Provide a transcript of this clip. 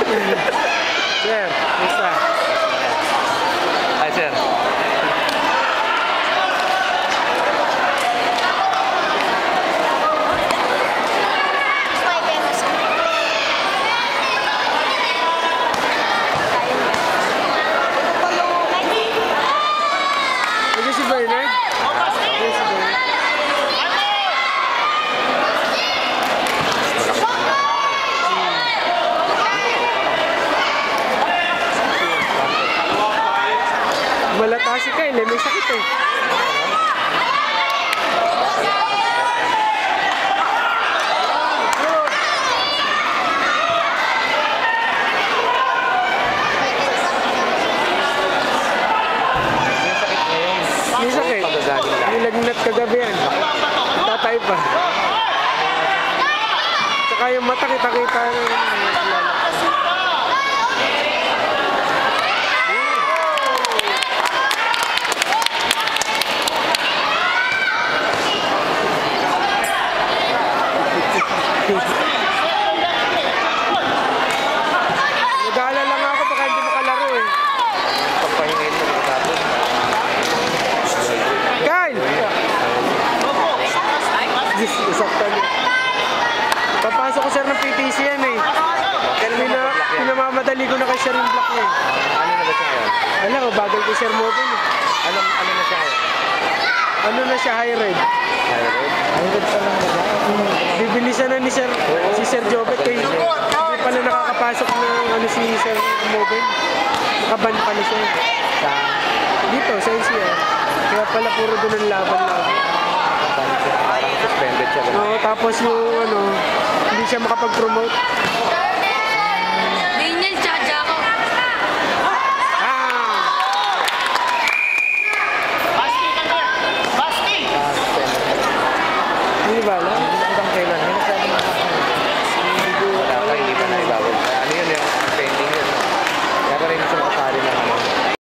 Sir, isa. Ay, sir. Ito si Bernard? Ito si Bernard. Malata si Kyle, may sakit eh. May sakit. Nilagnat kagabi yan. Tatay pa. Tsaka yung mata kita-kita. Nag-aalala lang ako baka hindi makalaro eh. Pagpahingin mo sa tapos. Kyle! Isaktan eh. Papasok ko sir ng PTC yan eh. Pinamamadali ko na kay sir yung block niya eh. Ano na ba siya ngayon? Alam ko, bagal ko sir mobile eh. Ano na siya ngayon? Ano na siya, high red? High red pa lang na ba? Bibilisan na ni sir, si Sir Jobet eh. Hindi pa na nakakapasok ng si sir mobile. Nakaban pa na siya. Dito, sa NCR. Kaya pala puro doon ang laban-laban. Parang suspended siya. Oo, tapos yung hindi siya makapag-promote.